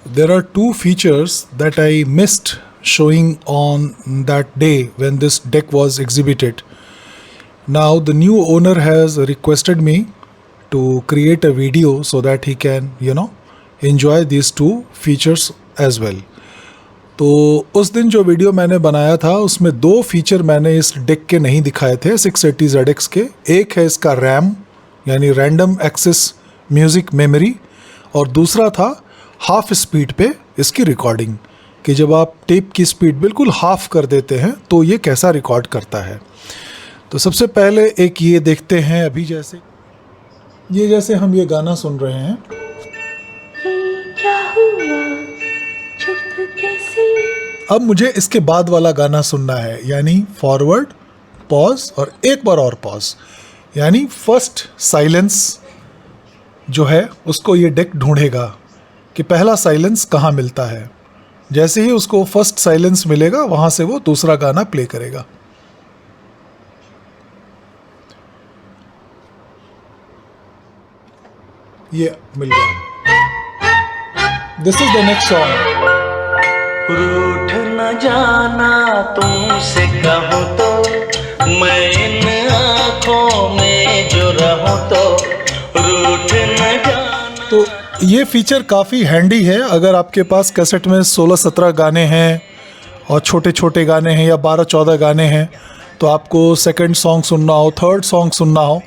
there are two features that I missed showing on that day when this deck was exhibited. Now, the new owner has requested me to create a video so that he can, enjoy these two features as well. तो उस दिन जो video मैंने बनाया था उसमें दो feature मैंने इस डेक के नहीं दिखाए थे 680ZX के. एक है इसका रैम यानी रैंडम एक्सेस म्यूज़िक मेमोरी, और दूसरा था हाफ स्पीड पे इसकी रिकॉर्डिंग, कि जब आप टेप की स्पीड बिल्कुल हाफ कर देते हैं तो ये कैसा रिकॉर्ड करता है. तो सबसे पहले एक ये देखते हैं. अभी जैसे हम ये गाना सुन रहे हैं, क्या हुआ चुप कैसी. अब मुझे इसके बाद वाला गाना सुनना है, यानी फॉरवर्ड, पॉज और एक बार और पॉज, यानी फर्स्ट साइलेंस जो है उसको ये डेक ढूंढेगा कि पहला साइलेंस कहाँ मिलता है. जैसे ही उसको फर्स्ट साइलेंस मिलेगा वहाँ से वो दूसरा गाना प्ले करेगा. ये मिल गया. This is the next song. रूठ न जाना तुमसे कहूँ तो, मैं इन आँखों में जो रहूँ तो रूठ न जाना. तो ये फीचर काफ़ी हैंडी है अगर आपके पास कैसेट में 16-17 गाने हैं और छोटे छोटे गाने हैं या 12-14 गाने हैं, तो आपको सेकंड सॉन्ग सुनना हो, थर्ड सॉन्ग सुनना हो,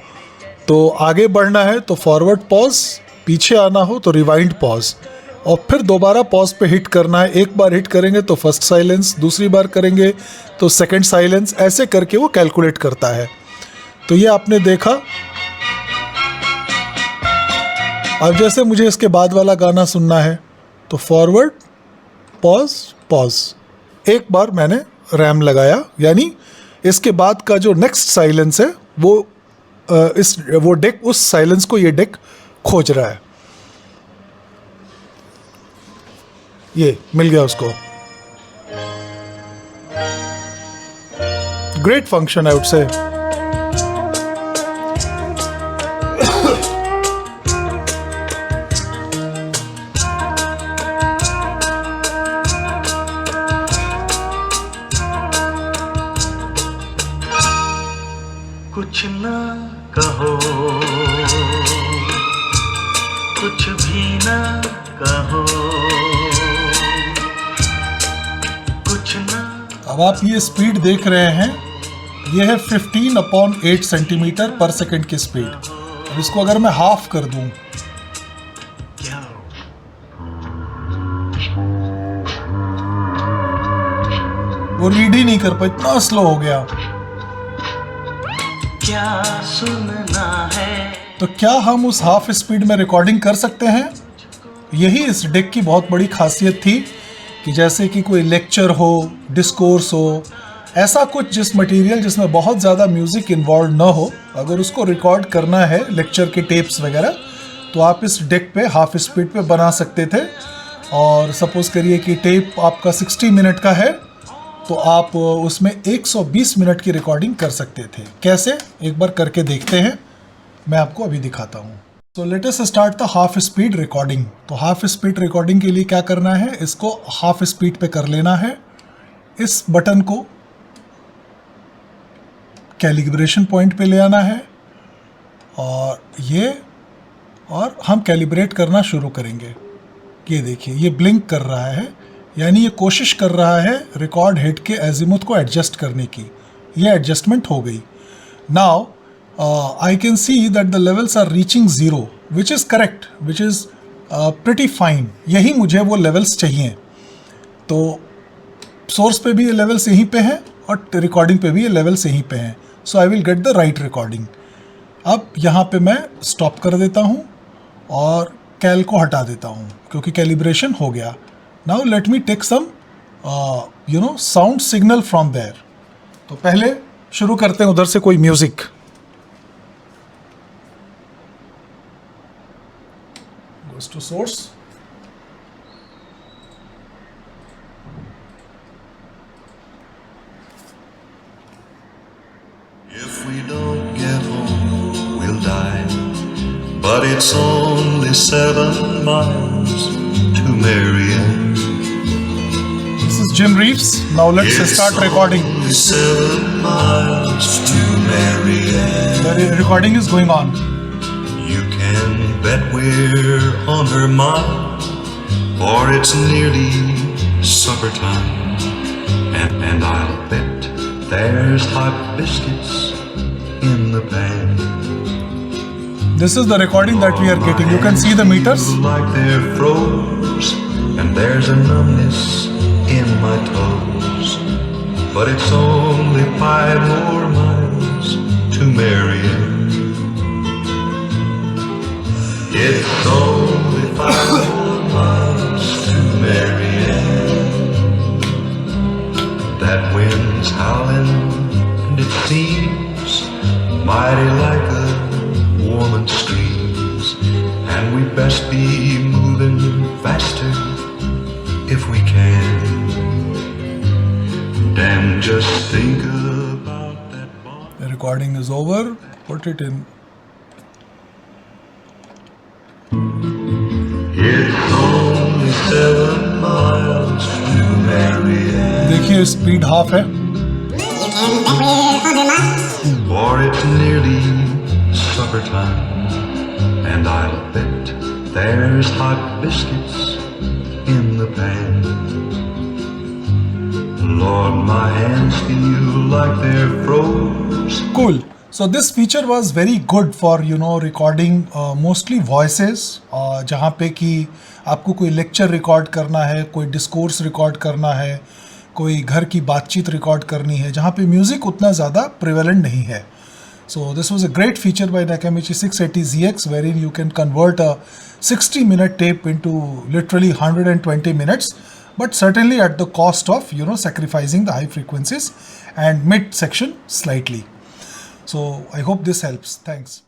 तो आगे बढ़ना है तो फॉरवर्ड पॉज, पीछे आना हो तो रिवाइंड पॉज, और फिर दोबारा पॉज पे हिट करना है. एक बार हिट करेंगे तो फर्स्ट साइलेंस, दूसरी बार करेंगे तो सेकंड साइलेंस, ऐसे करके वो कैलकुलेट करता है. तो ये आपने देखा. अब जैसे मुझे इसके बाद वाला गाना सुनना है तो फॉरवर्ड, पॉज, पॉज, एक बार मैंने रैम लगाया, यानी इसके बाद का जो नेक्स्ट साइलेंस है वो डेक, उस साइलेंस को ये डेक खोज रहा है. ये मिल गया उसको. Great function I would say. कुछ ना कहो, कुछ भी ना कहो, कुछ ना. अब आप ये स्पीड देख रहे हैं, ये है 15/8 सेंटीमीटर पर सेकंड की स्पीड. अब इसको अगर मैं हाफ कर दूं, क्या वो रीड ही नहीं कर पाया, इतना स्लो हो गया. क्या सुनना है. तो क्या हम उस हाफ स्पीड में रिकॉर्डिंग कर सकते हैं? यही इस डेक की बहुत बड़ी खासियत थी कि जैसे कि कोई लेक्चर हो, डिस्कोर्स हो, ऐसा कुछ जिस मटेरियल जिसमें बहुत ज़्यादा म्यूज़िक इन्वॉल्व ना हो, अगर उसको रिकॉर्ड करना है लेक्चर के टेप्स वगैरह, तो आप इस डेक पे हाफ स्पीड पे बना सकते थे. और सपोज़ करिए कि टेप आपका 60 मिनट का है तो आप उसमें 120 मिनट की रिकॉर्डिंग कर सकते थे. कैसे, एक बार करके देखते हैं, मैं आपको अभी दिखाता हूँ. So let us start the half speed recording. तो हाफ स्पीड रिकॉर्डिंग के लिए क्या करना है, इसको हाफ स्पीड पे कर लेना है. इस बटन को कैलिब्रेशन पॉइंट पे ले आना है और हम कैलिब्रेट करना शुरू करेंगे. ये देखिए, ये ब्लिंक कर रहा है, यानी ये कोशिश कर रहा है रिकॉर्ड हेड के एजीमुथ को एडजस्ट करने की. ये एडजस्टमेंट हो गई. Now I can see that the levels are reaching 0, which is correct, which is pretty fine. यही मुझे वो लेवल्स चाहिए. तो सोर्स पे भी ये लेवल्स यहीं पे हैं और रिकॉर्डिंग पे भी ये लेवल्स यहीं पे हैं. So I will get the right recording. अब यहाँ पे मैं स्टॉप कर देता हूँ और कैल को हटा देता हूँ क्योंकि कैलिब्रेशन हो गया. Now let me take some sound signal from there. तो पहले शुरू करते हैं उधर से कोई music. Goes to source. If we don't get home, we'll die. But it's only 7 miles to Marianne. This is Jim Reeves. Now let's start recording. Only 7 miles to Marianne. The recording is going on. You can bet we're on her mind, for it's nearly supper time, and I'll bet there's hot biscuits in the pan. This is the recording that we are getting. You can see the meters. Like they're froze, and there's a numbness in my toes. But it's only 5 more miles to Marianne. It's only 5 more miles to Marianne. That wind's howling, and it seems mighty like a woman screams, and we best be moving faster if we can. And just think about that bar. The recording is over. Put it in. It's only 7 miles to Marianne. देखिए speed half है. For it's nearly supper time, and I'll bet there's hot biscuits in the pan. Lord, my hands feel like they're froze. Cool. So this feature was very good for recording mostly voices. जहाँ पे कि आपको कोई lecture record करना है, कोई discourse record करना है, कोई घर की बातचीत रिकॉर्ड करनी है, जहाँ पे म्यूज़िक उतना ज़्यादा प्रिवेलेंट नहीं है. So this was a great feature by Nakamichi 680ZX, wherein you can convert a 60-minute tape into literally 120 minutes, but certainly at the cost of sacrificing the high frequencies and mid section slightly. So I hope this helps. Thanks.